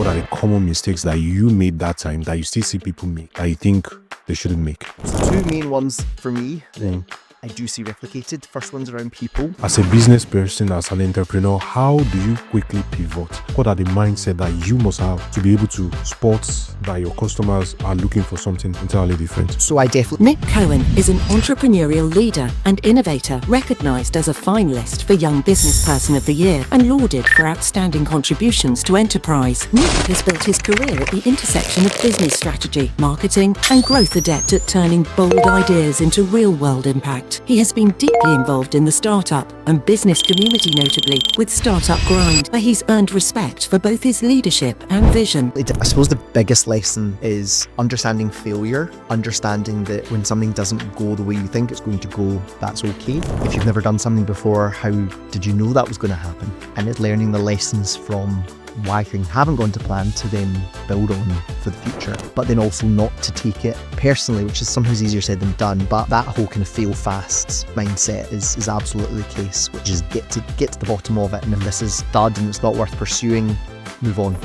What are the common mistakes that you made that time that you still see people make that you think they shouldn't make? So two main ones for me that I do see replicated. First one's around people. As a business person, as an entrepreneur, how do you quickly pivot? What are the mindset that you must have to be able to spot that your customers are looking for something entirely different? So I definitely... Nick Cohen is an entrepreneurial leader and innovator recognized as a finalist for Young Business Person of the Year and lauded for outstanding contributions to enterprise. Nick has built his career at the intersection of business strategy, marketing, and growth, adept at turning bold ideas into real-world impact. He has been deeply involved in the startup and business community, notably with Startup Grind, where he's earned respect for both his leadership and vision. I suppose the biggest lesson is understanding failure, understanding that when something doesn't go the way you think it's going to go, that's okay. If you've never done something before, how did you know that was going to happen? And it's learning the lessons from why things haven't gone to plan to then build on for the future, but then also not to take it personally, which is sometimes easier said than done. But that whole kind of fail fast mindset is absolutely the case, which is get to the bottom of it, and if this is dud and it's not worth pursuing, move on.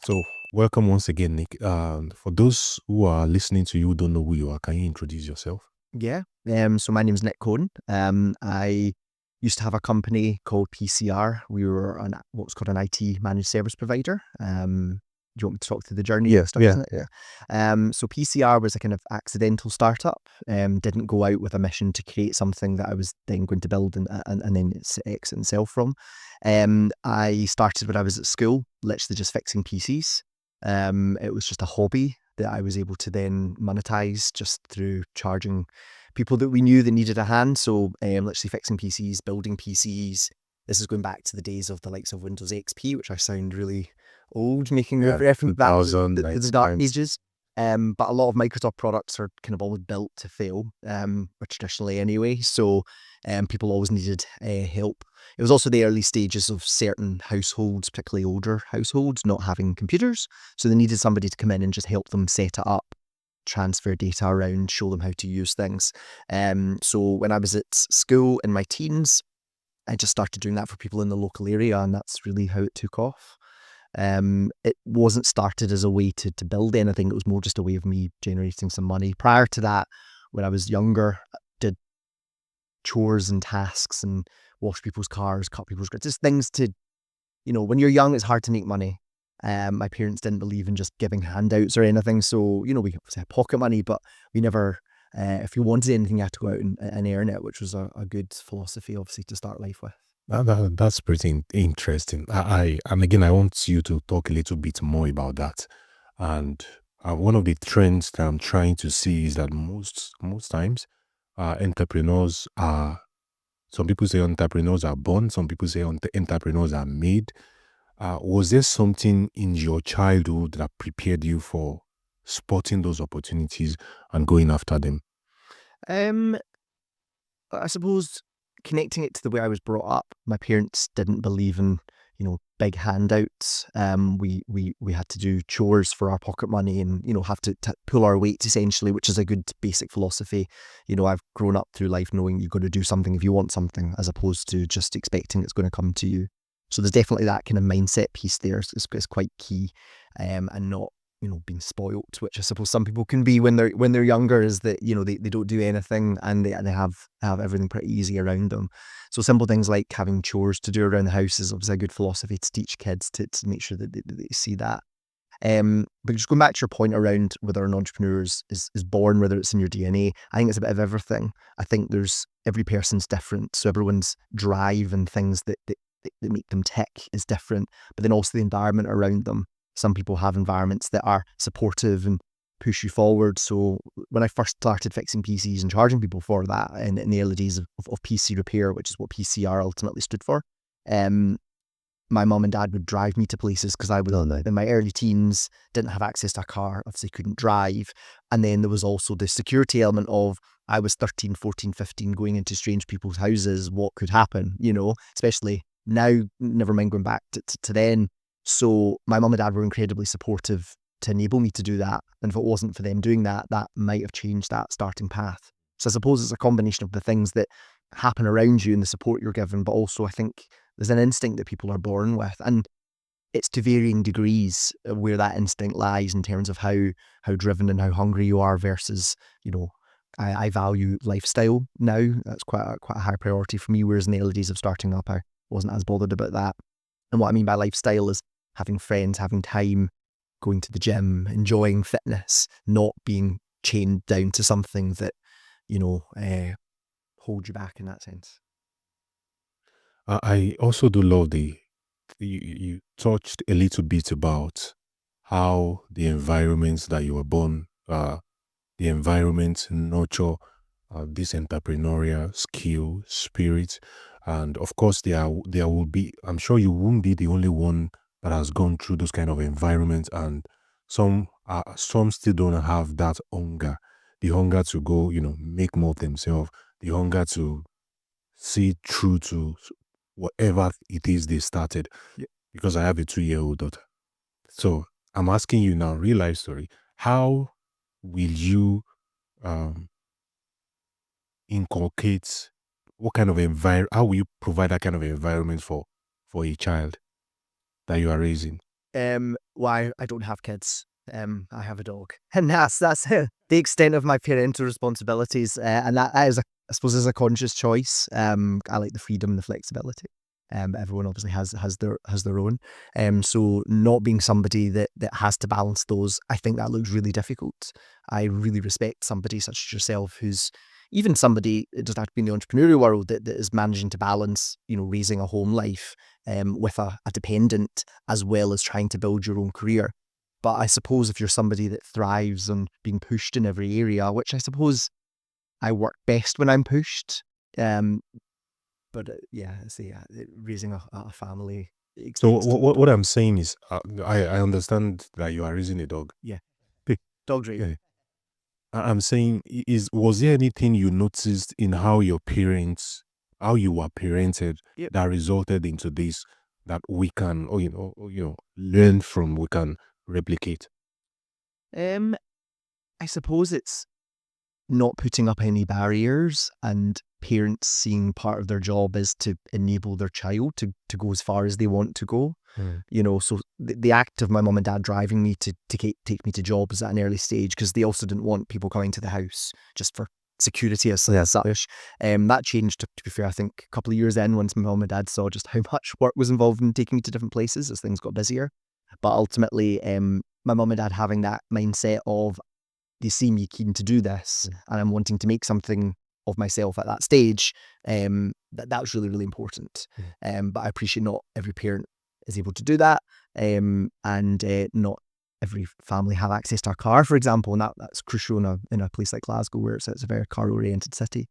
So welcome once again, Nick. For those who are listening to you who don't know who you are, can you introduce yourself? Yeah. So my name's Nick Cohen. I used to have a company called PCR. We were what was called an IT managed service provider. Do you want me to talk through the journey? Yeah. So PCR was a kind of accidental startup. Didn't go out with a mission to create something that I was then going to build and then exit and sell from. I started when I was at school, literally just fixing PCs. It was just a hobby that I was able to then monetize just through charging people that we knew that needed a hand. So literally fixing PCs, building PCs. This is going back to the days of the likes of Windows XP, which I sound really old, making reference back to the dark ages. But a lot of Microsoft products are kind of always built to fail, or traditionally anyway. So people always needed help. It was also the early stages of certain households, particularly older households, not having computers. So they needed somebody to come in and just help them set it up, transfer data around, show them how to use things. So when I was at school in my teens, I just started doing that for people in the local area, and that's really how it took off. It wasn't started as a way to build anything. It was more just a way of me generating some money. Prior to that, when I was younger, I did chores and tasks and wash people's cars, cut people's grass, just things to, when you're young, it's hard to make money. My parents didn't believe in just giving handouts or anything. So, we obviously had pocket money, but we never, if you wanted anything, you had to go out and earn it, which was a good philosophy, obviously, to start life with. That's pretty interesting. And again, I want you to talk a little bit more about that. And one of the trends that I'm trying to see is that most times entrepreneurs are, some people say entrepreneurs are born, some people say entrepreneurs are made. Was there something in your childhood that prepared you for spotting those opportunities and going after them? I suppose connecting it to the way I was brought up, my parents didn't believe in, big handouts. We had to do chores for our pocket money and, have to pull our weight essentially, which is a good basic philosophy. I've grown up through life knowing you've got to do something if you want something, as opposed to just expecting it's going to come to you. So there's definitely that kind of mindset piece there. It's quite key, and not, being spoilt, which I suppose some people can be when they're younger, is that, they don't do anything and they have everything pretty easy around them. So simple things like having chores to do around the house is obviously a good philosophy to teach kids to make sure that they see that. But just going back to your point around whether an entrepreneur is born, whether it's in your DNA, I think it's a bit of everything. I think every person's different. So everyone's drive and things that make them tick is different, but then also the environment around them. Some people have environments that are supportive and push you forward. So when I first started fixing PCs and charging people for that in the early days of PC repair, which is what PCR ultimately stood for, my mum and dad would drive me to places because I was in my early teens, didn't have access to a car, obviously couldn't drive. And then there was also the security element of I was 13, 14, 15 going into strange people's houses. What could happen, especially now, never mind going back to then. So my mum and dad were incredibly supportive to enable me to do that. And if it wasn't for them doing that, that might have changed that starting path. So I suppose it's a combination of the things that happen around you and the support you're given, but also I think there's an instinct that people are born with. And it's to varying degrees where that instinct lies in terms of how driven and how hungry you are versus, I value lifestyle now. That's quite a high priority for me, whereas in the early days of starting up, I wasn't as bothered about that. And what I mean by lifestyle is having friends, having time, going to the gym, enjoying fitness, not being chained down to something that, hold you back in that sense. I also do love you touched a little bit about how the environments that you were born, the environment nurture this entrepreneurial skill, spirit, and of course there will be. I'm sure you won't be the only one that has gone through those kind of environments, and some still don't have that hunger, the hunger to go, make more of themselves, the hunger to see through to whatever it is they started. Yeah. Because I have a 2-year-old daughter. So I'm asking you now, real life story. How will you um, inculcate what kind of environment? How will you provide that kind of environment for a child that you are raising? Well, I don't have kids. I have a dog, and that's the extent of my parental responsibilities. And that is, I suppose, is a conscious choice. I like the freedom and the flexibility. Everyone obviously has their own. So not being somebody that has to balance those, I think that looks really difficult. I really respect somebody such as yourself, who's even somebody, it doesn't have to be in the entrepreneurial world, that is managing to balance, raising a home life with a dependent, as well as trying to build your own career. But I suppose if you're somebody that thrives on being pushed in every area, which I suppose I work best when I'm pushed. But raising a family So extends to what I'm saying is, I understand that you are raising a dog. yeah, Hey, dog's right. yeah. I'm saying, was there anything you noticed in how your parents, how you were parented, Yep. that resulted into this that we can, learn from, we can replicate? I suppose it's not putting up any barriers, and parents seeing part of their job is to enable their child to go as far as they want to go. So the act of my mum and dad driving me to take me to jobs at an early stage, because they also didn't want people coming to the house just for security as such. That changed, to be fair, I think a couple of years in, once my mum and dad saw just how much work was involved in taking me to different places as things got busier. But ultimately, my mum and dad having that mindset of, they see me keen to do this and I'm wanting to make something of myself at that stage, that was really, really important. But I appreciate not every parent is able to do that, and not every family have access to a car, for example, and that's crucial in a place like Glasgow, where it's a very car-oriented city.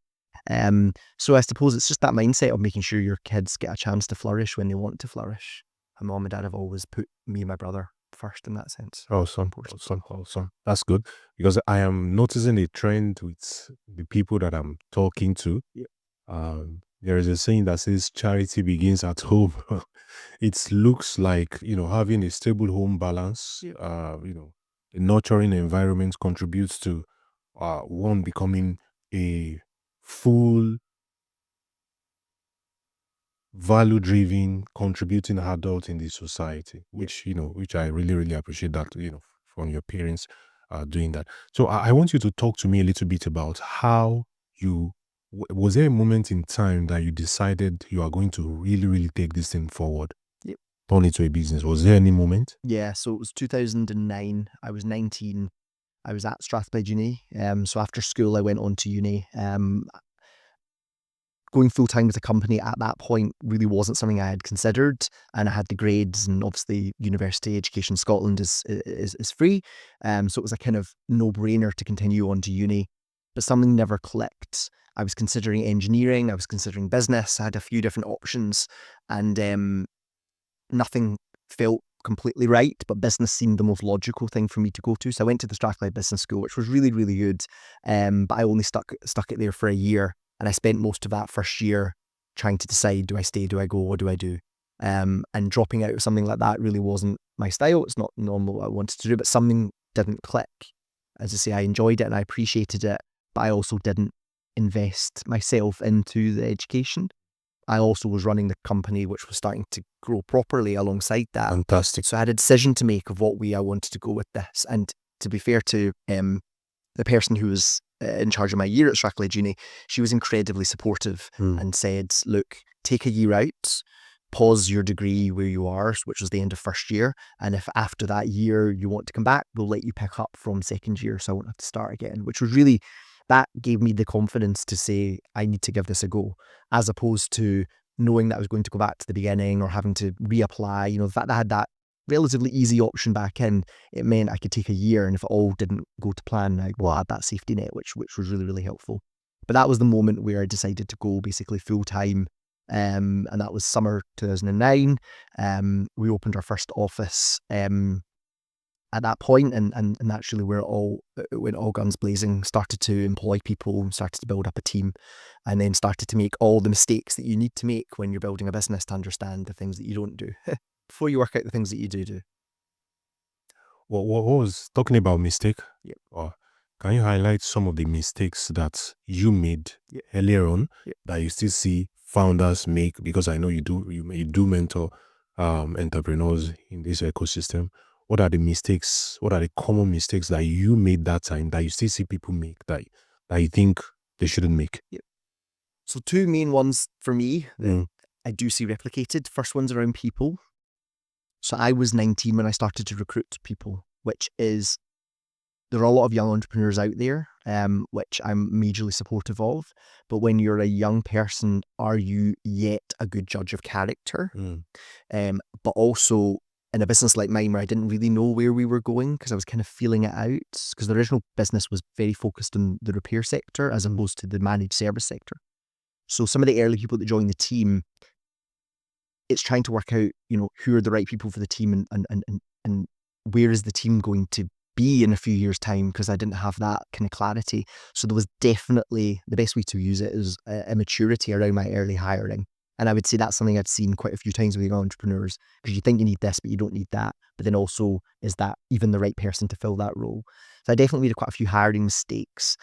So I suppose it's just that mindset of making sure your kids get a chance to flourish when they want to flourish. And mom and dad have always put me and my brother first in that sense. Awesome. That's good, because I am noticing a trend with the people that I'm talking to. Yeah. There is a saying that says charity begins at home. It looks like, having a stable home balance, Yeah. a nurturing environment contributes to one becoming a full value-driven, contributing adult in the society, which I really, really appreciate that, from your parents doing that. So I want you to talk to me a little bit about how was there a moment in time that you decided you are going to really, really take this thing forward, Yep. turn it to a business? Was there any moment? Yeah, so it was 2009. I was 19. I was at Strathclyde Uni. So after school, I went on to uni. Going full time with a company at that point really wasn't something I had considered, and I had the grades, and obviously university education in Scotland is free. So it was a kind of no brainer to continue on to uni, but something never clicked. I was considering engineering, I was considering business, I had a few different options, and nothing felt completely right, but business seemed the most logical thing for me to go to. So I went to the Strathclyde Business School, which was really, really good. But I only stuck it there for a year. And I spent most of that first year trying to decide, do I stay, do I go, what do I do? And dropping out of something like that really wasn't my style. It's not normal what I wanted to do, but something didn't click. As I say, I enjoyed it and I appreciated it, but I also didn't invest myself into the education. I also was running the company, which was starting to grow properly alongside that. Fantastic. So I had a decision to make of what way I wanted to go with this. And to be fair to the person who was in charge of my year at Strathclyde Uni, she was incredibly supportive and said, look, take a year out, pause your degree where you are, which was the end of first year. And if after that year you want to come back, we'll let you pick up from second year, so I won't have to start again, which was really, that gave me the confidence to say, I need to give this a go, as opposed to knowing that I was going to go back to the beginning or having to reapply. The fact that I had that relatively easy option back in, it meant I could take a year, and if it all didn't go to plan, I had that safety net, which was really, really helpful. But that was the moment where I decided to go basically full time. And that was summer 2009. We opened our first office at that point, and naturally it went all guns blazing, started to employ people, started to build up a team, and then started to make all the mistakes that you need to make when you're building a business to understand the things that you don't do before you work out the things that you do. What was talking about mistake? Yep. Can you highlight some of the mistakes that you made earlier on that you still see founders make? Because I know you do mentor entrepreneurs in this ecosystem. What are the mistakes? What are the common mistakes that you made that time that you still see people make that you think they shouldn't make? Yep. So two main ones for me that I do see replicated. First one's around people. So I was 19 when I started to recruit people, which is, there are a lot of young entrepreneurs out there, which I'm majorly supportive of. But when you're a young person, are you yet a good judge of character? But also in a business like mine, where I didn't really know where we were going because I was kind of feeling it out, because the original business was very focused on the repair sector as opposed to the managed service sector. So some of the early people that joined the team, it's trying to work out, who are the right people for the team and where is the team going to be in a few years' time, because I didn't have that kind of clarity. So there was definitely, the best way to use it is immaturity around my early hiring. And I would say that's something I've seen quite a few times with young entrepreneurs, because you think you need this, but you don't need that. But then also, is that even the right person to fill that role? So I definitely made quite a few hiring mistakes,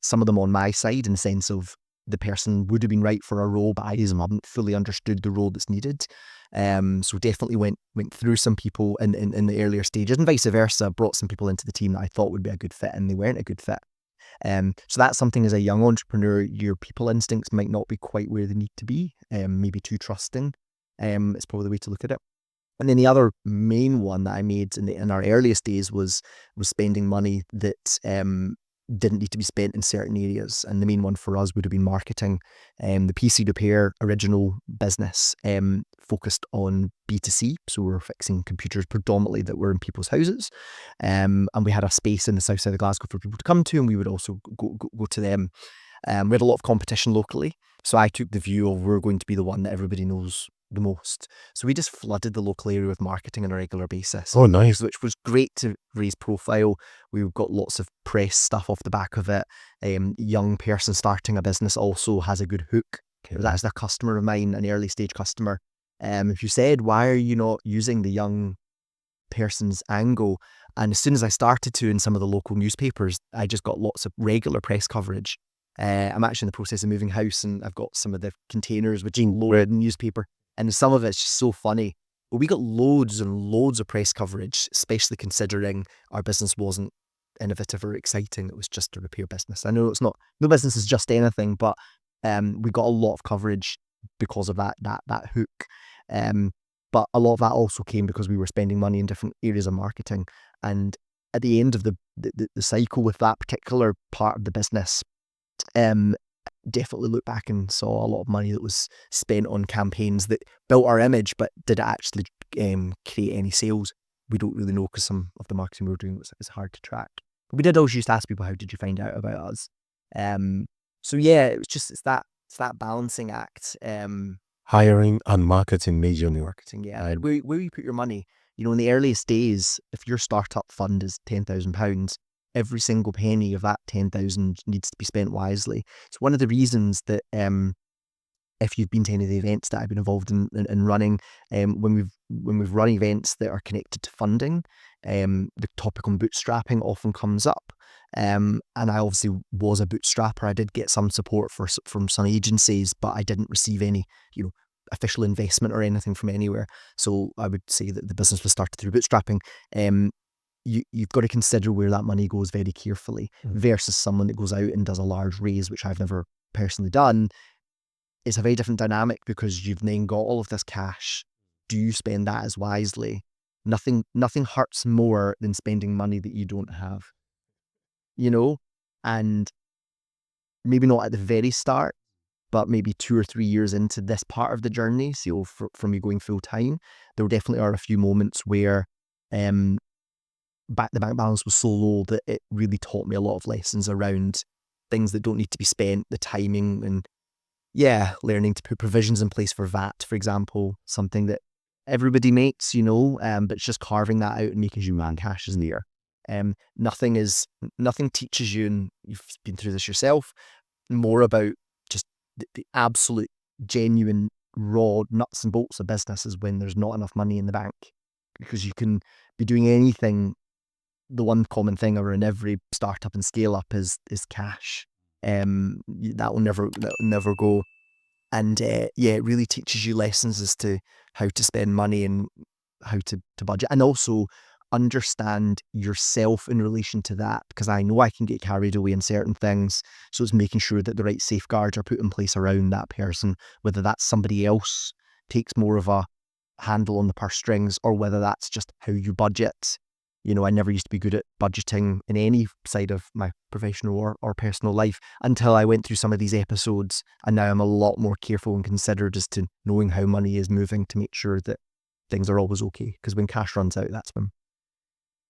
some of them on my side, in the sense of the person would have been right for a role, but I haven't fully understood the role that's needed. So definitely went through some people in the earlier stages, and vice versa, brought some people into the team that I thought would be a good fit and they weren't a good fit. So that's something, as a young entrepreneur, your people instincts might not be quite where they need to be, maybe too trusting. It's probably the way to look at it. And then the other main one that I made in our earliest days was spending money that didn't need to be spent in certain areas. And the main one for us would have been marketing. The PC repair original business focused on B2C. So we were fixing computers predominantly that were in people's houses. And we had a space in the south side of Glasgow for people to come to, and we would also go to them. We had a lot of competition locally. So I took the view of, we're going to be the one that everybody knows the most. So we just flooded the local area with marketing on a regular basis. Oh, nice. Which was great to raise profile. We've got lots of press stuff off the back of it. Young person starting a business also has a good hook. Okay. That's a customer of mine, an early stage customer. If you said, why are you not using the young person's angle? And as soon as I started to, in some of the local newspapers, I just got lots of regular press coverage. I'm actually in the process of moving house, and I've got some of the containers which loaded in newspaper. And some of it's just so funny. But we got loads and loads of press coverage, especially considering our business wasn't innovative or exciting. It was just a repair business. I know it's not, no business is just anything, but we got a lot of coverage because of that hook. But a lot of that also came because we were spending money in different areas of marketing. And at the end of the cycle with that particular part of the business, definitely look back and saw a lot of money that was spent on campaigns that built our image, but did it actually create any sales? We don't really know, because some of the marketing we were doing was hard to track. But we did always used to ask people, how did you find out about us? So yeah, it's that balancing act. Hiring and marketing majorly. Marketing, yeah. Where you put your money. In the earliest days, if your startup fund is £10,000, every single penny of that 10,000 needs to be spent wisely. It's one of the reasons that if you've been to any of the events that I've been involved in running, when we've run events that are connected to funding, the topic on bootstrapping often comes up. And I obviously was a bootstrapper. I did get some support from some agencies, but I didn't receive any, official investment or anything from anywhere. So I would say that the business was started through bootstrapping. You've got to consider where that money goes very carefully versus someone that goes out and does a large raise, which I've never personally done. It's a very different dynamic because you've then got all of this cash. Do you spend that as wisely? Nothing hurts more than spending money that you don't have, and maybe not at the very start, but maybe 2 or 3 years into this part of the journey. So from you going full time, there definitely are a few moments where the bank balance was so low that it really taught me a lot of lessons around things that don't need to be spent, the timing, and learning to put provisions in place for VAT, for example, something that everybody makes, but it's just carving that out and making sure cash is there. Nothing teaches you, and you've been through this yourself, more about just the absolute genuine raw nuts and bolts of business is when there's not enough money in the bank, because you can be doing anything. The one common thing around every startup and scale up is cash. That will never go. And it really teaches you lessons as to how to spend money and how to budget, and also understand yourself in relation to that, because I know I can get carried away in certain things. So it's making sure that the right safeguards are put in place around that person, whether that's somebody else takes more of a handle on the purse strings, or whether that's just how you budget. I never used to be good at budgeting in any side of my professional or personal life until I went through some of these episodes, and now I'm a lot more careful and considered as to knowing how money is moving to make sure that things are always okay. Because when cash runs out, that's when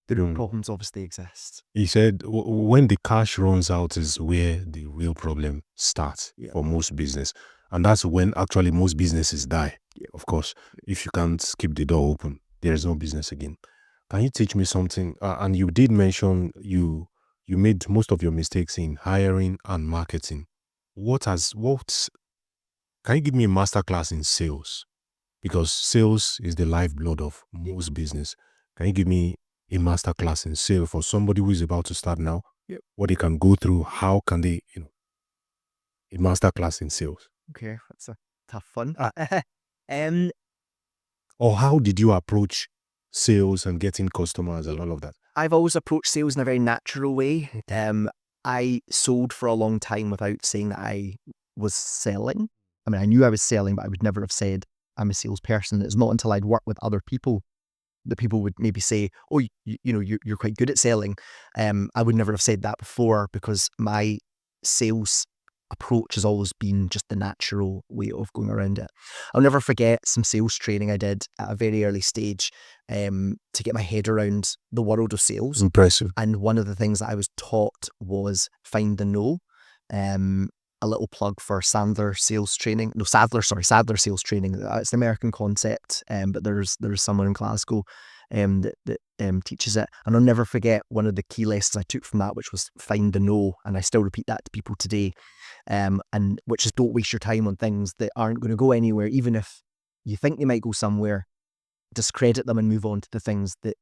the problems obviously exist. He said when the cash runs out is where the real problem starts for most business. And that's when actually most businesses die. Of course, if you can't keep the door open, there's no business again. Can you teach me something? And you did mention you made most of your mistakes in hiring and marketing. Can you give me a masterclass in sales? Because sales is the lifeblood of most business. Can you give me a masterclass in sales for somebody who is about to start now? What they can go through? How can they, a masterclass in sales? Okay, that's a tough one. Or how did you approach sales and getting customers and all of that? I've always approached sales in a very natural way. I sold for a long time without saying that I was selling. I mean, I knew I was selling, but I would never have said I'm a salesperson. It's not until I'd worked with other people that people would maybe say, oh, you're quite good at selling. I would never have said that before, because my sales approach has always been just the natural way of going around it. I'll never forget some sales training I did at a very early stage to get my head around the world of sales. Impressive. And one of the things that I was taught was find the no. A little plug for Sandler sales training. No, Sadler sales training. It's an American concept, but there's someone in Glasgow that teaches it. And I'll never forget one of the key lessons I took from that, which was find the no. And I still repeat that to people today. And which is, don't waste your time on things that aren't going to go anywhere. Even if you think they might go somewhere, discredit them and move on to the things that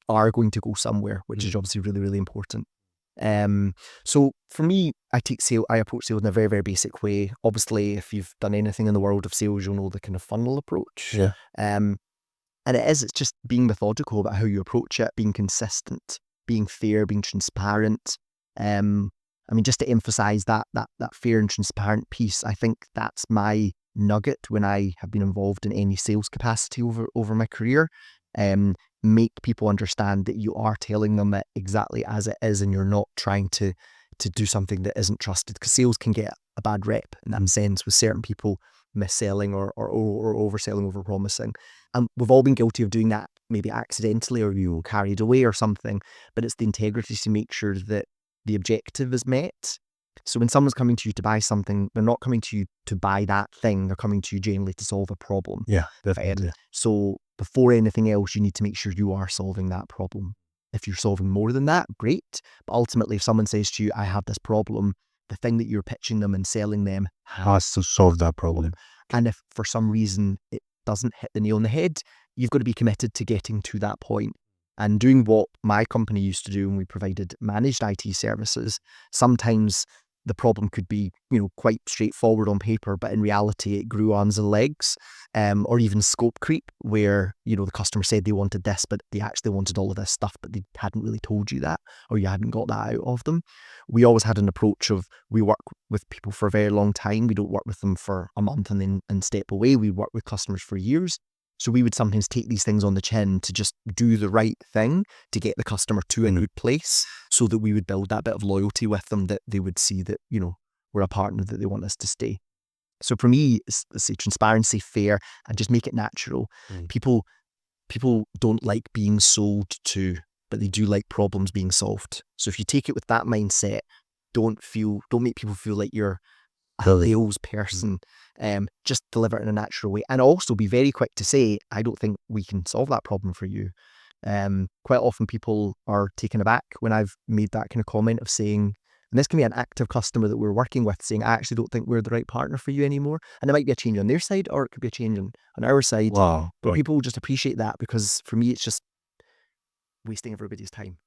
are going to go somewhere, which is obviously really, really important. So for me, I approach sales in a very, very basic way. Obviously, if you've done anything in the world of sales, you'll know the kind of funnel approach. And it's just being methodical about how you approach it, being consistent, being fair, being transparent. Just to emphasize that fair and transparent piece, I think that's my nugget when I have been involved in any sales capacity over my career. Make people understand that you are telling them it exactly as it is, and you're not trying to do something that isn't trusted, because sales can get a bad rep in that sense, with certain people mis-selling or overselling, over-promising. And we've all been guilty of doing that, maybe accidentally or carried away or something, but it's the integrity to make sure that the objective is met. So when someone's coming to you to buy something, they're not coming to you to buy that thing, they're coming to you generally to solve a problem. Yeah, definitely. So before anything else, you need to make sure you are solving that problem. If you're solving more than that, great. But ultimately, if someone says to you, I have this problem, the thing that you're pitching them and selling them has to solve that problem. And if for some reason it doesn't hit the nail on the head, you've got to be committed to getting to that point. And doing what my company used to do when we provided managed IT services, sometimes the problem could be, quite straightforward on paper, but in reality it grew arms and legs, or even scope creep, where, the customer said they wanted this, but they actually wanted all of this stuff, but they hadn't really told you that, or you hadn't got that out of them. We always had an approach of, we work with people for a very long time. We don't work with them for a month and step away. We work with customers for years. So we would sometimes take these things on the chin to just do the right thing to get the customer to a good place, so that we would build that bit of loyalty with them, that they would see that, we're a partner that they want us to stay. So for me, it's say transparency, fair, and just make it natural. People don't like being sold to, but they do like problems being solved. So if you take it with that mindset, don't make people feel like you're a sales person. Just deliver it in a natural way, and also be very quick to say, I don't think we can solve that problem for you. Quite often people are taken aback when I've made that kind of comment of saying, and this can be an active customer that we're working with saying, I actually don't think we're the right partner for you anymore. And it might be a change on their side, or it could be a change on our side. Wow. But people just appreciate that, because for me, it's just wasting everybody's time,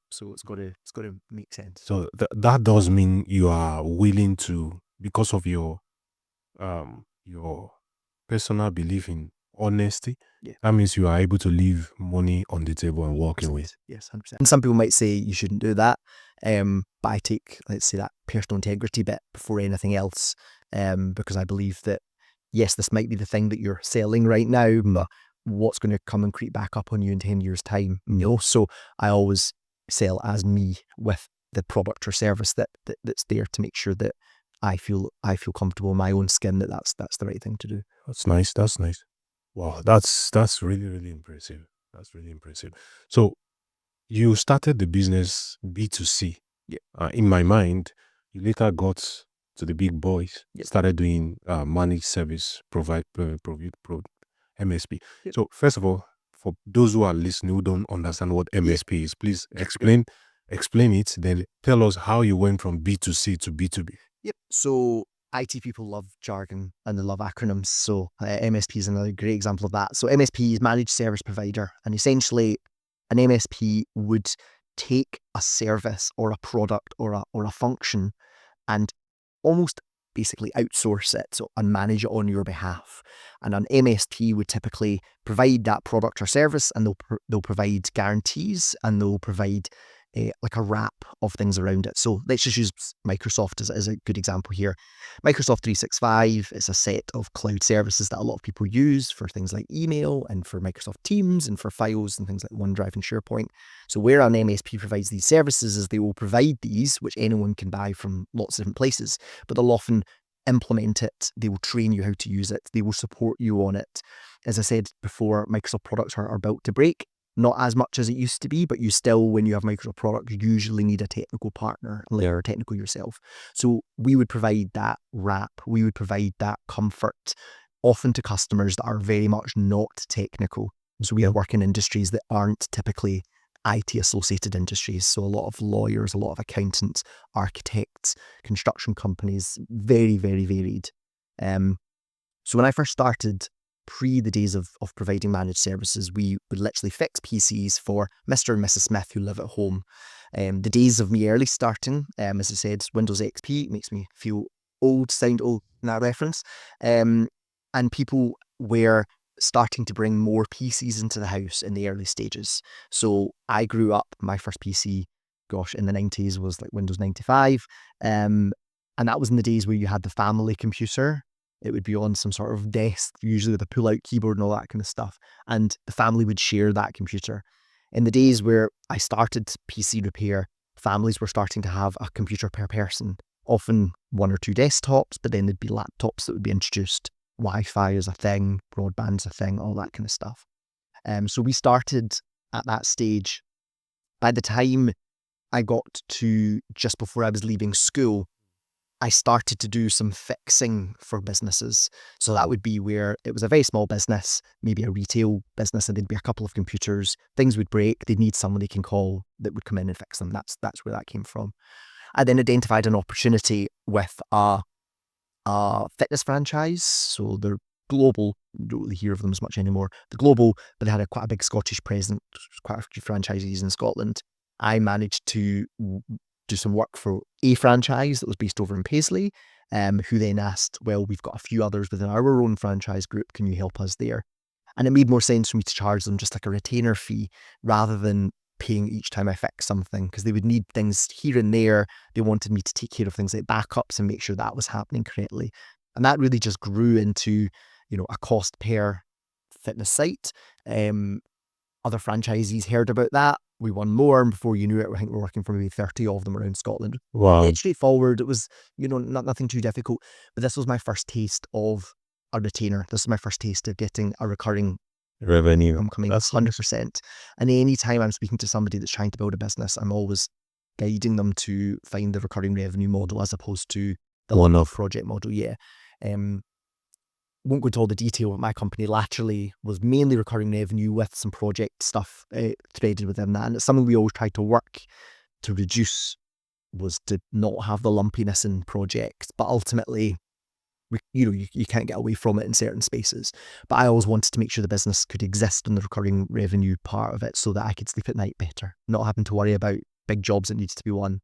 so it's got to make sense. So that does mean you are willing to, because of your personal belief in honesty. Yeah. That means you are able to leave money on the table and walk away. Yes, 100%. And some people might say you shouldn't do that, but I take, let's say, that personal integrity bit before anything else, because I believe that, yes, this might be the thing that you're selling right now, but what's going to come and creep back up on you in 10 years' time? So I always sell as me, with the product or service that's there, to make sure that I feel comfortable in my own skin, that's the right thing to do. That's nice. Wow, that's really, really impressive. That's really impressive. So you started the business B2C. Yeah. In my mind, you later got to the big boys, started doing managed service MSP. Yep. So first of all, for those who are listening who don't understand what MSP is, please explain it. Then tell us how you went from B2C to B2B. Yep. So IT people love jargon and they love acronyms. So MSP is another great example of that. So MSP is managed service provider, and essentially an MSP would take a service or a product or a function and almost basically outsource it, and manage it on your behalf. And an MSP would typically provide that product or service, and they'll provide guarantees, and they'll provide like a wrap of things around it. So let's just use Microsoft as a good example here. Microsoft 365 is a set of cloud services that a lot of people use for things like email, and for Microsoft Teams, and for files and things like OneDrive and SharePoint. So where an MSP provides these services is they will provide these, which anyone can buy from lots of different places, but they'll often implement it. They will train you how to use it. They will support you on it. As I said before, Microsoft products are built to break. Not as much as it used to be, but you still, when you have Microsoft products, you usually need a technical partner, or technical yourself. So we would provide that wrap, we would provide that comfort, often to customers that are very much not technical. So we work in industries that aren't typically IT associated industries. So a lot of lawyers, a lot of accountants, architects, construction companies, very, very varied. So when I first started, pre the days of providing managed services, we would literally fix PCs for Mr. and Mrs. Smith who live at home. The days of me early starting, as I said, Windows XP makes me feel old, sound old in that reference. And people were starting to bring more PCs into the house in the early stages. So I grew up, my first PC, in the 90s was like Windows 95. And that was in the days where you had the family computer. It would be on some sort of desk, usually with a pull-out keyboard and all that kind of stuff. And the family would share that computer. In the days where I started PC repair, families were starting to have a computer per person, often one or two desktops, but then there'd be laptops that would be introduced. Wi-Fi is a thing, broadband's a thing, all that kind of stuff. So we started at that stage. By the time I got to just before I was leaving school, I started to do some fixing for businesses. So that would be where it was a very small business, maybe a retail business, and there'd be a couple of computers. Things would break. They'd need someone they can call that would come in and fix them. That's where that came from. I then identified an opportunity with a fitness franchise. So they're global. You don't really hear of them as much anymore. The global, but they had quite a big Scottish presence, quite a few franchisees in Scotland. I managed to do some work for a franchise that was based over in Paisley, who then asked, well, we've got a few others within our own franchise group. Can you help us there? And it made more sense for me to charge them just like a retainer fee rather than paying each time I fix something, because they would need things here and there. They wanted me to take care of things like backups and make sure that was happening correctly. And that really just grew into, a cost per fitness site. Other franchisees heard about that. We won more, and before you knew it, I think we're working for maybe 30 of them around Scotland. Wow. It's straightforward. It was, nothing too difficult. But this was my first taste of a retainer. This is my first taste of getting a recurring Revenue. income coming. That's 100%. And anytime I'm speaking to somebody that's trying to build a business, I'm always guiding them to find the recurring revenue model as opposed to the one-off project model. Yeah. Won't go into all the detail, but my company laterally was mainly recurring revenue with some project stuff threaded within that. And it's something we always tried to work to reduce, was to not have the lumpiness in projects. But ultimately, you can't get away from it in certain spaces. But I always wanted to make sure the business could exist in the recurring revenue part of it so that I could sleep at night better, not having to worry about big jobs that needs to be won.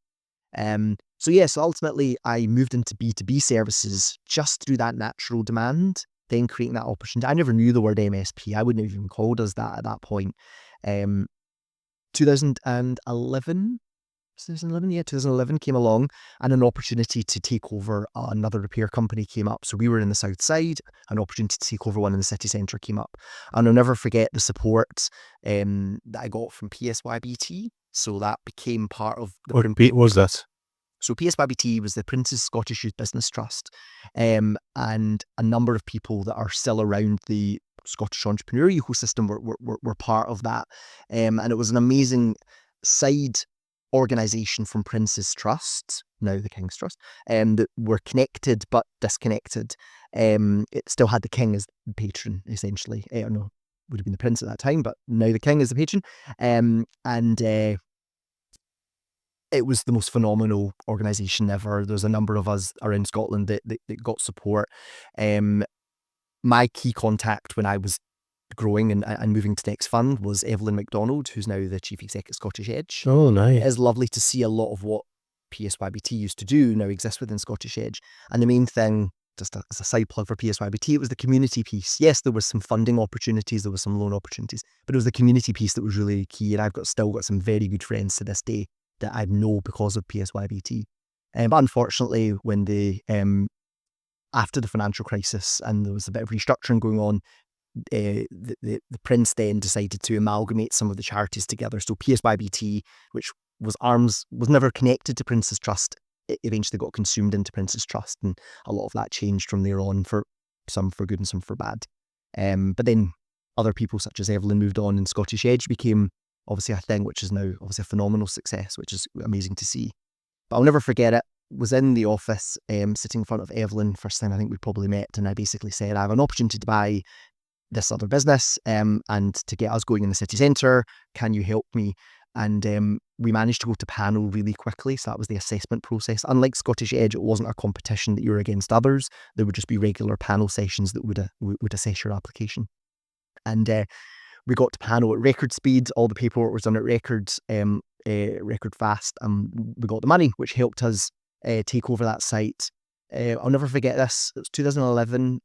So ultimately I moved into B2B services just through that natural demand, then creating that opportunity. I never knew the word MSP. I wouldn't have even called us that at that point. 2011 came along, and an opportunity to take over another repair company came up. So we were in the south side, an opportunity to take over one in the city centre came up. And I'll never forget the support that I got from PSYBT. So that became part of the... What was that? So PSYBT was the Prince's Scottish Youth Business Trust, and a number of people that are still around the Scottish entrepreneur ecosystem were part of that. And it was an amazing side organisation from Prince's Trust, now the King's Trust, that were connected but disconnected. It still had the King as the patron, essentially. I don't know, would have been the Prince at that time, but now the King is the patron. It was the most phenomenal organisation ever. There's a number of us around Scotland that got support. My key contact when I was growing and moving to the next fund was Evelyn MacDonald, who's now the chief exec at Scottish Edge. Oh, nice. It is lovely to see a lot of what PSYBT used to do now exists within Scottish Edge. And the main thing, just as a side plug for PSYBT, it was the community piece. Yes, there was some funding opportunities, there was some loan opportunities, but it was the community piece that was really key. And I've still got some very good friends to this day that I know because of PSYBT. But unfortunately, when after the financial crisis and there was a bit of restructuring going on, the Prince then decided to amalgamate some of the charities together. So PSYBT, which was never connected to Prince's Trust, it eventually got consumed into Prince's Trust, and a lot of that changed from there on, for some for good and some for bad. But then other people such as Evelyn moved on, and Scottish Edge became obviously a thing, which is now obviously a phenomenal success, which is amazing to see. But I'll never forget it. Was in the office, sitting in front of Evelyn, first time I think we probably met, and I basically said, I have an opportunity to buy this other business, and to get us going in the city centre, can you help me? And we managed to go to panel really quickly. So that was the assessment process. Unlike Scottish Edge, it wasn't a competition that you were against others. There would just be regular panel sessions that would assess your application. And we got to panel at record speed. All the paperwork was done at record fast, and we got the money, which helped us take over that site. I'll never forget this. It was 2011.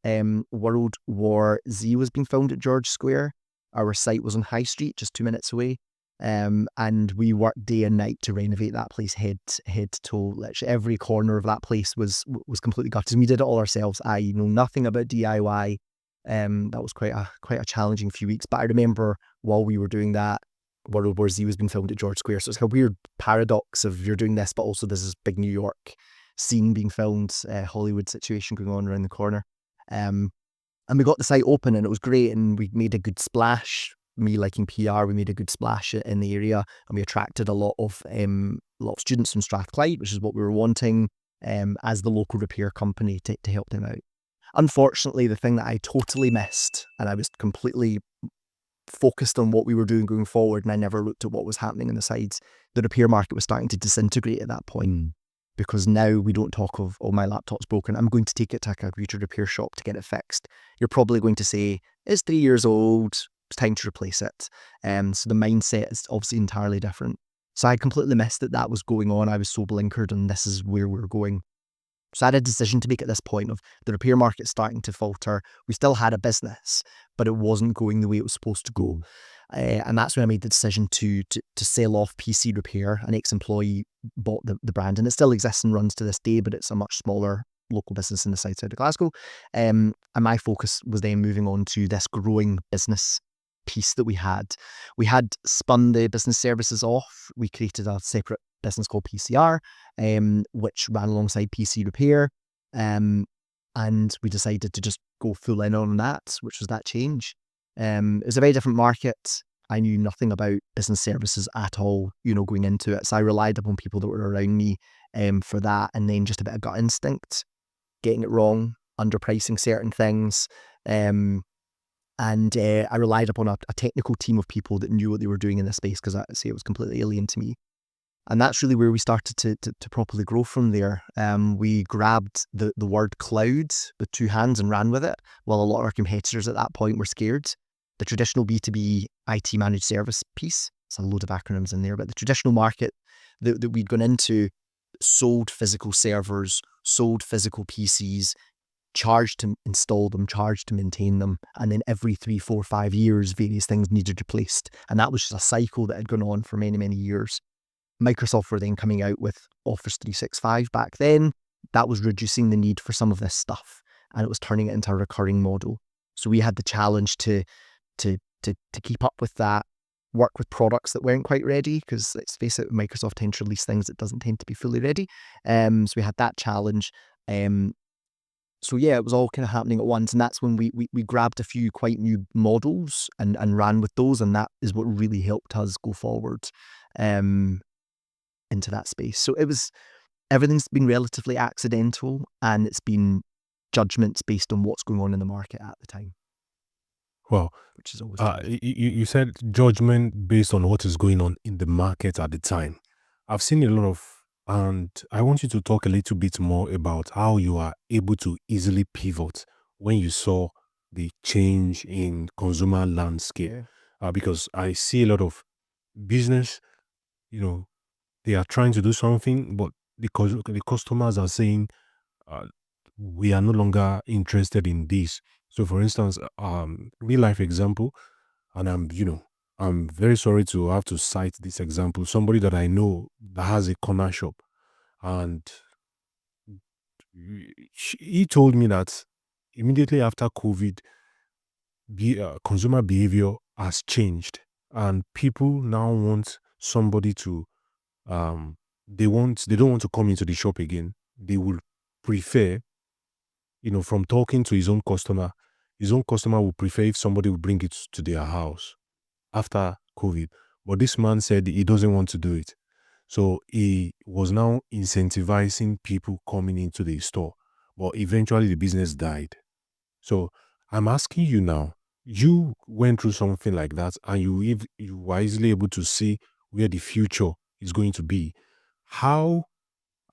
World War Z was being filmed at George Square. Our site was on High Street, just 2 minutes away. And we worked day and night to renovate that place head to toe. Literally every corner of that place was completely gutted. We did it all ourselves. I know nothing about DIY. That was quite a challenging few weeks. But I remember while we were doing that, World War Z was being filmed at George Square. So it's like a weird paradox of you're doing this, but also there's this big New York scene being filmed, Hollywood situation going on around the corner. And we got the site open and it was great, and we made a good splash. Me liking PR, we made a good splash in the area, and we attracted a lot of students from Strathclyde, which is what we were wanting, as the local repair company to help them out. Unfortunately, the thing that I totally missed, and I was completely focused on what we were doing going forward, and I never looked at what was happening on the sides, the repair market was starting to disintegrate at that point. because now we don't talk of, oh, my laptop's broken, I'm going to take it to a computer repair shop to get it fixed. You're probably going to say, it's 3 years old, it's time to replace it. So the mindset is obviously entirely different. So I completely missed that was going on. I was so blinkered, and this is where we're going. So I had a decision to make at this point of the repair market starting to falter. We still had a business, but it wasn't going the way it was supposed to go. And that's when I made the decision to sell off PC Repair. An ex-employee bought the brand, and it still exists and runs to this day, but it's a much smaller local business in the south side of Glasgow. And my focus was then moving on to this growing business piece that we had. We had spun the business services off. We created a separate business called PCR, which ran alongside PC Repair. And we decided to just go full in on that, which was that change. It was a very different market. I knew nothing about business services at all, going into it. So I relied upon people that were around me for that, and then just a bit of gut instinct, getting it wrong, underpricing certain things. And I relied upon a technical team of people that knew what they were doing in this space, because I say it was completely alien to me. And that's really where we started to properly grow from there. We grabbed the word cloud with two hands and ran with it, while a lot of our competitors at that point were scared. The traditional B2B IT managed service piece, it's a load of acronyms in there, but the traditional market that we'd gone into sold physical servers, sold physical PCs, charged to install them, charged to maintain them, and then every 3, 4, 5 years, various things needed replaced. And that was just a cycle that had gone on for many, many years. Microsoft were then coming out with Office 365 back then. That was reducing the need for some of this stuff, and it was turning it into a recurring model. So we had the challenge to keep up with that, work with products that weren't quite ready, because let's face it, Microsoft tends to release things that doesn't tend to be fully ready. So we had that challenge. So yeah, it was all kind of happening at once, and that's when we grabbed a few quite new models and ran with those, and that is what really helped us go forward into that space. So everything's been relatively accidental, and it's been judgments based on what's going on in the market at the time, Well, which is always you said judgment based on what is going on in the market at the time. I've seen a lot of, and I want you to talk a little bit more about how you are able to easily pivot when you saw the change in consumer landscape. yeah. Because I see a lot of business, they are trying to do something, but because the customers are saying, uh, we are no longer interested in this. So, for instance, real life example, and I'm very sorry to have to cite this example. Somebody that I know that has a corner shop, and he told me that immediately after COVID, consumer behavior has changed, and people now want somebody to they don't want to come into the shop again. They would prefer, from talking to his own customer would prefer if somebody would bring it to their house after COVID. But this man said he doesn't want to do it. So he was now incentivizing people coming into the store. But eventually the business died. So I'm asking you now, you went through something like that, and you were easily able to see where the future is going to be. How,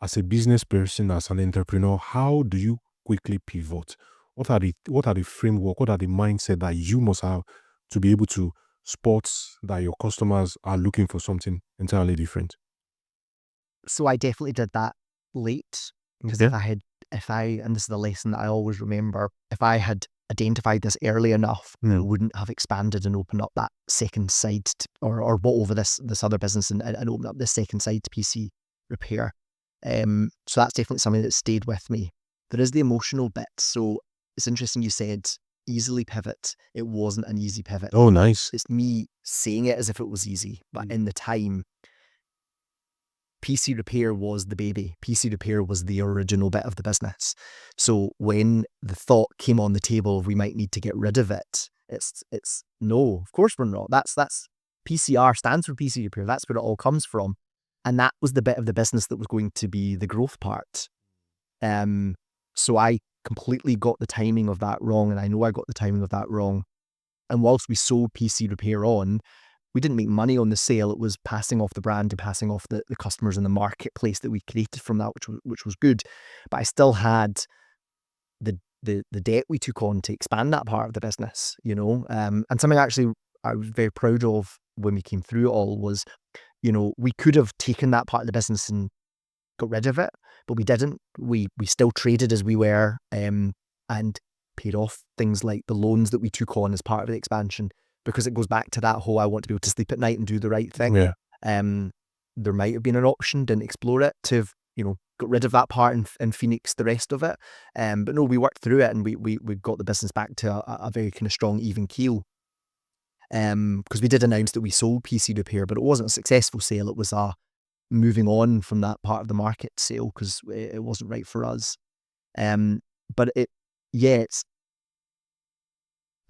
as a business person, as an entrepreneur, how do you quickly pivot? What are the framework, what are the mindset that you must have to be able to spot that your customers are looking for something entirely different? So I definitely did that late, because Yeah. and this is the lesson that I always remember, if I had identified this early enough, I wouldn't have expanded and opened up that second site or bought over this other business and opened up this second site to PC Repair. So that's definitely something that stayed with me. There is the emotional bit. So it's interesting you said easily pivot. It wasn't an easy pivot. Oh, nice. It's me saying it as if it was easy, but in the time, PC Repair was the baby. PC Repair was the original bit of the business. So when the thought came on the table, we might need to get rid of it. It's no, of course we're not. That's PCR stands for PC Repair. That's where it all comes from. And that was the bit of the business that was going to be the growth part. So I completely got the timing of that wrong, and I know I got the timing of that wrong. And whilst we sold PC Repair on, we didn't make money on the sale. It was passing off the brand and passing off the customers in the marketplace that we created from that, which was good. But I still had the debt we took on to expand that part of the business, you know. And something actually I was very proud of when we came through it all was, you know, we could have taken that part of the business and got rid of it, but we didn't. We still traded as we were, and paid off things like the loans that we took on as part of the expansion, because it goes back to that whole I want to be able to sleep at night and do the right thing. Yeah. There might have been an option, didn't explore it, to have, you know, got rid of that part and Phoenix the rest of it. But no, we worked through it, and we got the business back to a very kind of strong, even keel. Because we did announce that we sold PC Repair, but it wasn't a successful sale. It was a moving on from that part of the market sale, because it wasn't right for us. But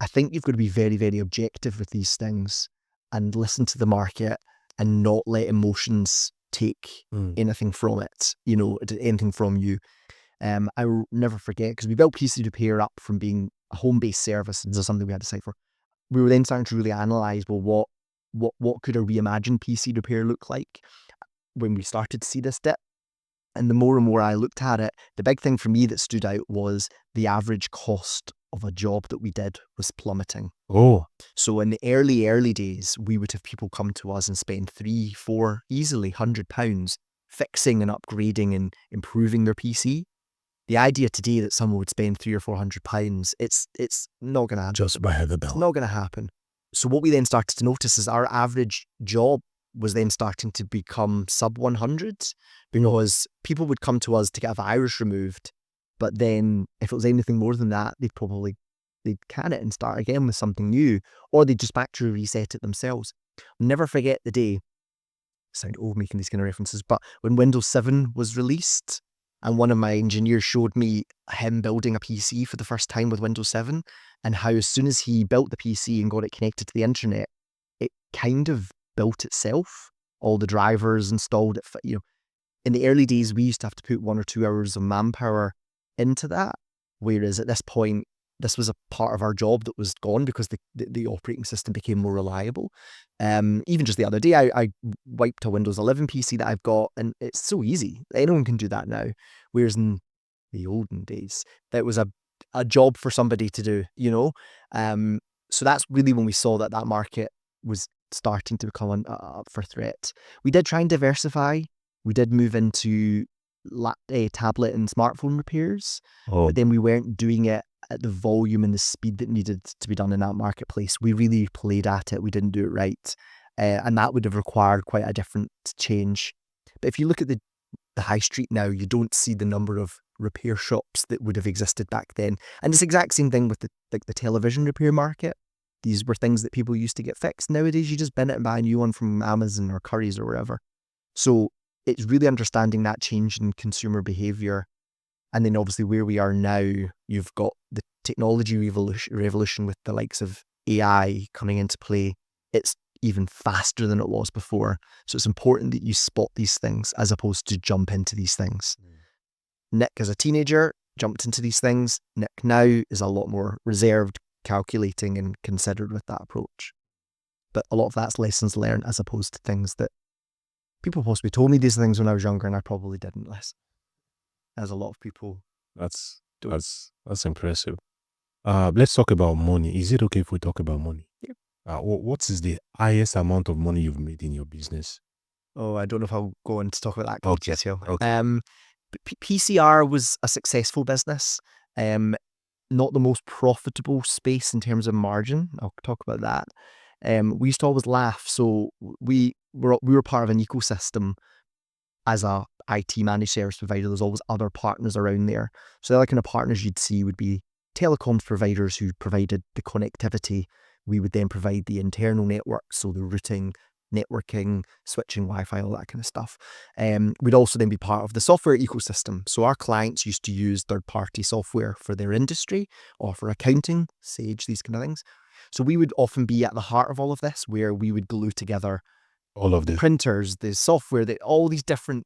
I think you've got to be very, very objective with these things and listen to the market and not let emotions take anything from it, you know, anything from you. I will never forget, because we built PC Repair up from being a home-based service into something we had to site for. We were then starting to really analyse, well, what could a reimagined PC Repair look like when we started to see this dip. And the more and more I looked at it, the big thing for me that stood out was the average cost of a job that we did was plummeting. Oh, So in the early days, we would have people come to us and spend £300, £400, easily £100 fixing and upgrading and improving their PC. The idea today that someone would spend £300 or £400, it's not going to happen. just by the It's bell. not going to happen. So what we then started to notice is our average job was then starting to become sub 100, because people would come to us to get a virus removed, but then if it was anything more than that, they'd can it and start again with something new, or they'd just factory reset it themselves. I'll never forget the day, sound old making these kind of references, but when Windows 7 was released, and one of my engineers showed me him building a PC for the first time with Windows 7, and how as soon as he built the PC and got it connected to the internet, it kind of built itself. All the drivers installed it. You know, in the early days, we used to have to put 1 or 2 hours of manpower into that, whereas at this point, this was a part of our job that was gone because the operating system became more reliable. Even just the other day, I wiped a Windows 11 PC that I've got, and it's so easy. Anyone can do that now. Whereas in the olden days, that was a job for somebody to do, you know? So that's really when we saw that market was starting to become up for threat. We did try and diversify. We did move into tablet and smartphone repairs, but then we weren't doing it at the volume and the speed that needed to be done in that marketplace. We really played at it. We didn't do it right. And that would have required quite a different change. But if you look at the high street now, you don't see the number of repair shops that would have existed back then. And it's the exact same thing with the television repair market. These were things that people used to get fixed. Nowadays, you just bin it and buy a new one from Amazon or Currys or wherever. So it's really understanding that change in consumer behaviour. And then obviously where we are now, you've got the technology revolution with the likes of AI coming into play. It's even faster than it was before. So it's important that you spot these things as opposed to jump into these things. Nick, as a teenager, jumped into these things. Nick now is a lot more reserved, calculating and considered with that approach. But a lot of that's lessons learned as opposed to things that people possibly told me these things when I was younger and I probably didn't listen. As a lot of people. That's impressive. Let's talk about money. Is it okay if we talk about money? Yeah. What is the highest amount of money you've made in your business? Oh, I don't know if I'll go on to talk about that kind of detail. Okay. PCR was a successful business. Not the most profitable space in terms of margin. I'll talk about that. We used to always laugh. So we were part of an ecosystem as a IT managed service provider. There's always other partners around there. So the other kind of partners you'd see would be telecoms providers who provided the connectivity. We would then provide the internal network, so the routing, networking, switching, Wi-Fi, all that kind of stuff. We'd also then be part of the software ecosystem. So our clients used to use third-party software for their industry or for accounting, Sage, these kind of things. So we would often be at the heart of all of this, where we would glue together all of this, printers, the software, all these different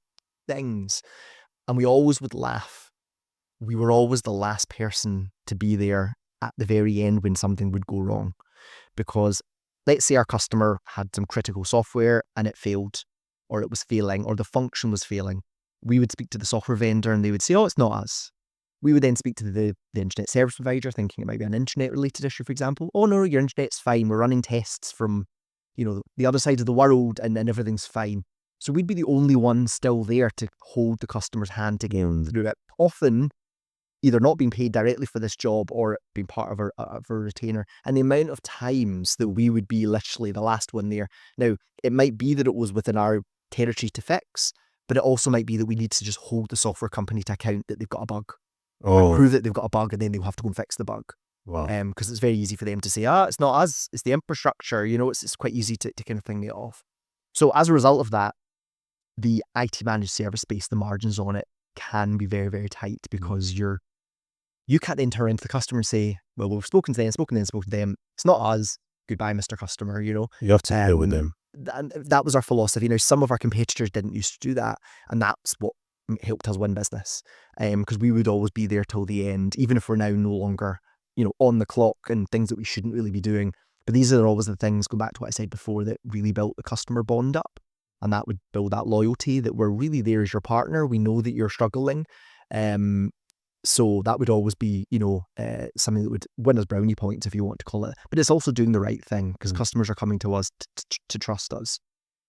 things. And we always would laugh. We were always the last person to be there at the very end when something would go wrong, because let's say our customer had some critical software and it failed, or it was failing, or the function was failing. We would speak to the software vendor and they would say, oh, it's not us. We would then speak to the internet service provider, thinking it might be an internet-related issue, for example. Oh, no, your internet's fine. We're running tests from, the other side of the world and everything's fine. So we'd be the only ones still there to hold the customer's hand to get through it. Often, either not being paid directly for this job or being part of a retainer. And the amount of times that we would be literally the last one there. Now, it might be that it was within our territory to fix, but it also might be that we need to just hold the software company to account that they've got a bug. Oh, Prove that they've got a bug, and then they'll have to go and fix the bug. wow. Because it's very easy for them to say, it's not us, it's the infrastructure. It's quite easy to kind of thing it off. So as a result of that, the IT managed service space, the margins on it can be very, very tight, because you can't then turn into the customer and say, well, we've spoken to them, spoken to them. It's not us. Goodbye, Mr. Customer, You have to deal with them. And that was our philosophy. Now, some of our competitors didn't used to do that, and that's what helped us win business. Because we would always be there till the end, even if we're now no longer, on the clock and things that we shouldn't really be doing. But these are always the things, go back to what I said before, that really built the customer bond up. And that would build that loyalty, that we're really there as your partner. We know that you're struggling. So that would always be, something that would win us brownie points, if you want to call it. But it's also doing the right thing, because customers are coming to us to trust us.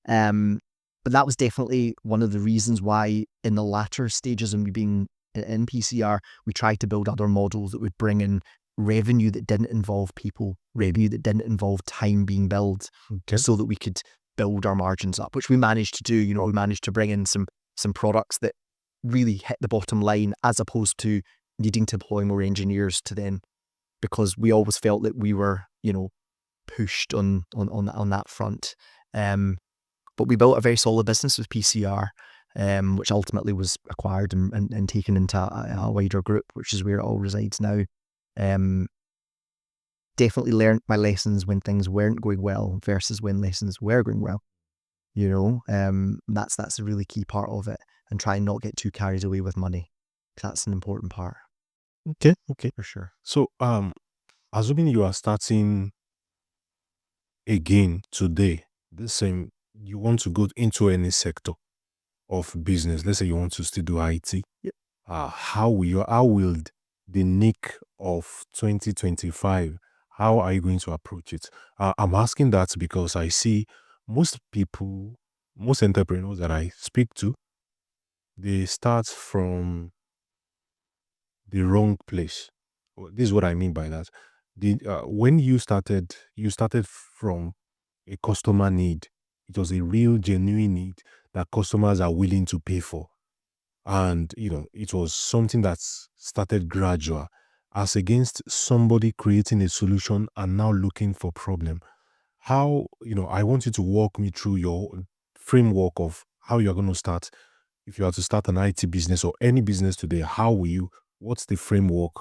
But that was definitely one of the reasons why in the latter stages and we being in PCR, we tried to build other models that would bring in revenue that didn't involve people, revenue that didn't involve time being billed, so that we could build our margins up, which we managed to do. We managed to bring in some products that really hit the bottom line, as opposed to needing to employ more engineers to then, because we always felt that we were, pushed on that front. But we built a very solid business with PCR, which ultimately was acquired and taken into a wider group, which is where it all resides now. Definitely learned my lessons when things weren't going well versus when lessons were going well. That's a really key part of it, and try and not get too carried away with money. That's an important part. Okay. For sure. So, assuming you are starting again today, the same, you want to go into any sector of business. Let's say you want to still do IT. Yep. How will the Nick of 2025, how are you going to approach it? I'm asking that because I see most entrepreneurs that I speak to, they start from the wrong place. This is what I mean by that. When you started from a customer need. It was a real, genuine need that customers are willing to pay for. And, it was something that started gradual, as against somebody creating a solution and now looking for problem. How, I want you to walk me through your framework of how you're going to start. If you are to start an IT business or any business today, what's the framework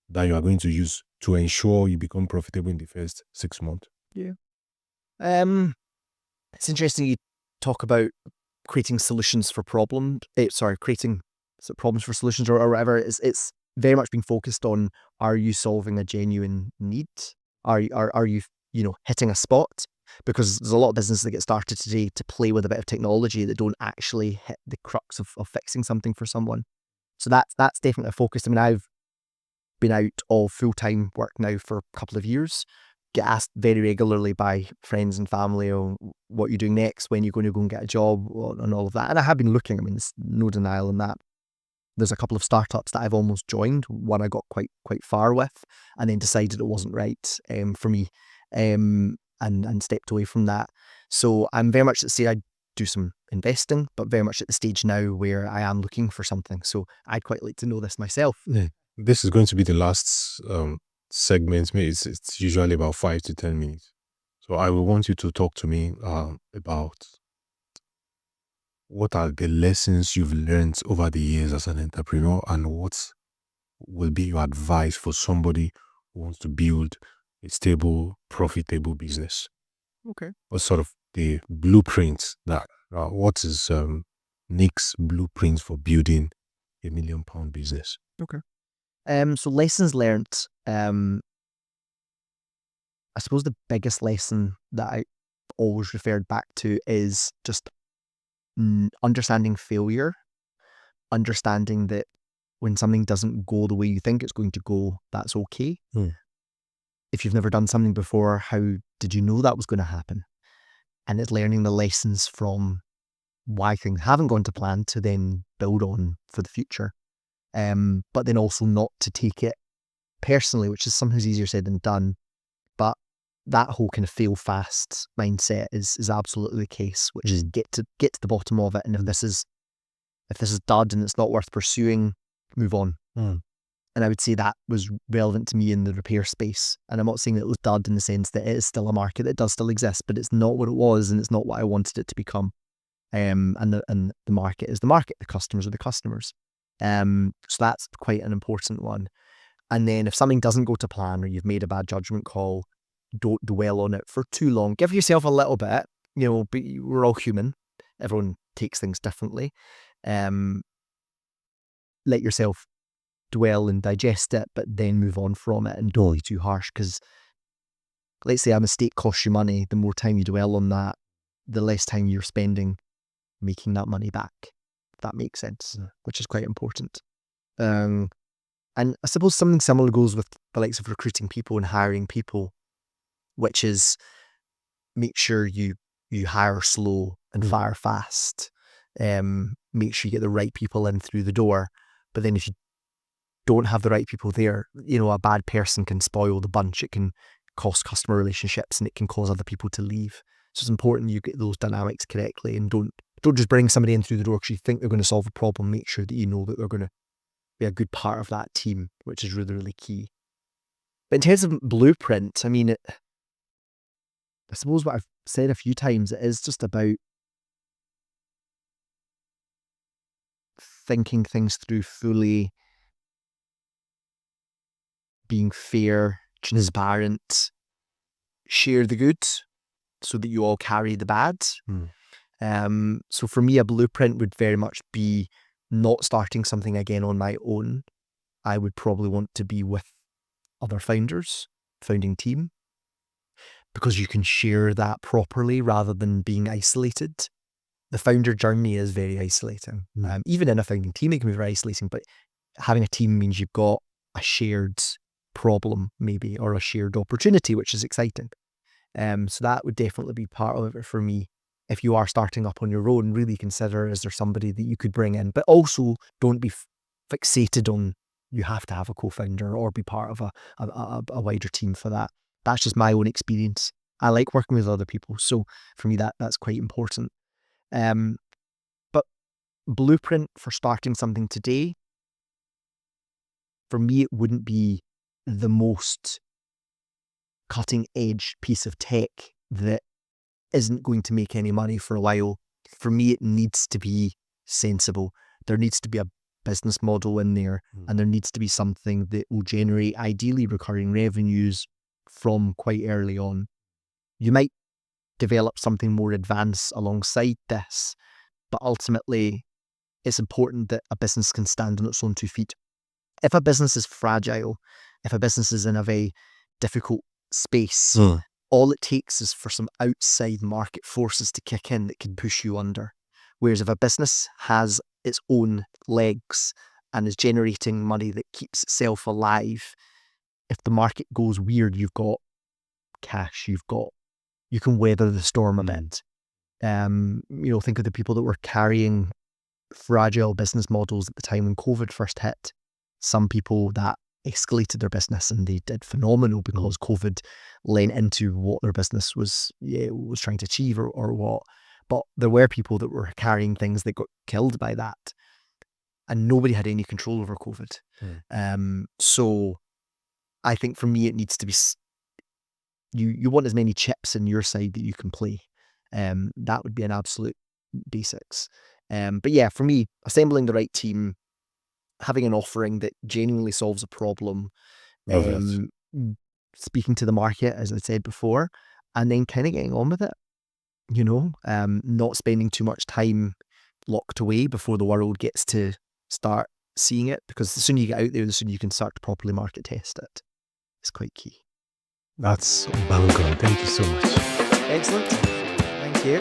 that you are going to use to ensure you become profitable in the first 6 months? Yeah. It's interesting you talk about creating solutions for problems. Creating problems for solutions or whatever. It's very much being focused on, are you solving a genuine need? Are you hitting a spot? Because there's a lot of businesses that get started today to play with a bit of technology that don't actually hit the crux of fixing something for someone. So that's definitely a focus. I mean, I've been out of full-time work now for a couple of years. Get asked very regularly by friends and family, what you're doing next, when you're going to go and get a job, and all of that. And I have been looking. I mean, there's no denial in that. There's a couple of startups that I've almost joined. One I got quite far with, and then decided it wasn't right for me, and stepped away from that. So I'm very much at the stage, I do some investing, but very much at the stage now where I am looking for something. So I'd quite like to know this myself. Yeah. This is going to be the last segment. It's usually about 5 to 10 minutes. So I will want you to talk to me about what are the lessons you've learned over the years as an entrepreneur, and what will be your advice for somebody who wants to build a stable, profitable business. Okay. What sort of the blueprint what is Nick's blueprint for building a £1 million business? Okay. So lessons learned. I suppose the biggest lesson that I always referred back to is just understanding failure, understanding that when something doesn't go the way you think it's going to go, that's okay. If you've never done something before, how did you know that was going to happen? And it's learning the lessons from why things haven't gone to plan to then build on for the future. But then also not to take it personally, which is sometimes easier said than done. But that whole kind of fail fast mindset is absolutely the case, which is get to the bottom of it. And if this is dud and it's not worth pursuing, move on. And I would say that was relevant to me in the repair space. And I'm not saying that it was dud in the sense that it is still a market that does still exist, but it's not what it was and it's not what I wanted it to become. And the market is the market, the customers are the customers. So that's quite an important one. And then if something doesn't go to plan or you've made a bad judgment call, don't dwell on it for too long. Give yourself a little bit, but we're all human. Everyone takes things differently. Let yourself dwell and digest it, but then move on from it and don't be too harsh, because let's say a mistake costs you money. The more time you dwell on that, the less time you're spending making that money back. If that makes sense, which is quite important. And I suppose something similar goes with the likes of recruiting people and hiring people, which is make sure you hire slow and fire fast. Make sure you get the right people in through the door. But then if you don't have the right people there, a bad person can spoil the bunch. It can cost customer relationships and it can cause other people to leave. So it's important you get those dynamics correctly and don't just bring somebody in through the door because you think they're going to solve a problem. Make sure that you know that they're going to be a good part of that team, which is really, really key. But in terms of blueprint, I suppose what I've said a few times, it is just about thinking things through fully, being fair, transparent, share the good so that you all carry the bad. So for me, a blueprint would very much be not starting something again on my own. I would probably want to be with other founders, founding team, because you can share that properly rather than being isolated. The founder journey is very isolating. Even in a founding team, it can be very isolating, but having a team means you've got a shared problem maybe, or a shared opportunity, which is exciting. So that would definitely be part of it for me. If you are starting up on your own, really consider, is there somebody that you could bring in? But also don't be fixated on you have to have a co-founder or be part of a wider team for that. That's just my own experience. I like working with other people. So for me, that's quite important. But blueprint for starting something today, for me, it wouldn't be the most cutting edge piece of tech that isn't going to make any money for a while. For me, it needs to be sensible. There needs to be a business model in there, and there needs to be something that will generate ideally recurring revenues from quite early on. You might develop something more advanced alongside this, but ultimately it's important that a business can stand on its own 2 feet. If a business is fragile, if a business is in a very difficult space, all it takes is for some outside market forces to kick in that can push you under. Whereas if a business has its own legs and is generating money that keeps itself alive, if the market goes weird, you've got cash, you can weather the storm a bit. Think of the people that were carrying fragile business models at the time when COVID first hit. Some people that escalated their business and they did phenomenal because COVID lent into what their business was trying to achieve or what. But there were people that were carrying things that got killed by that, and nobody had any control over COVID. So I think for me, it needs to be you want as many chips in your side that you can play. That would be an absolute basics. But yeah, for me, assembling the right team, having an offering that genuinely solves a problem, speaking to the market, as I said before, and then kind of getting on with it, not spending too much time locked away before the world gets to start seeing it, because the sooner you get out there, the sooner you can start to properly market test it. It's quite key. That's bang on. Thank you so much. Excellent. Thank you.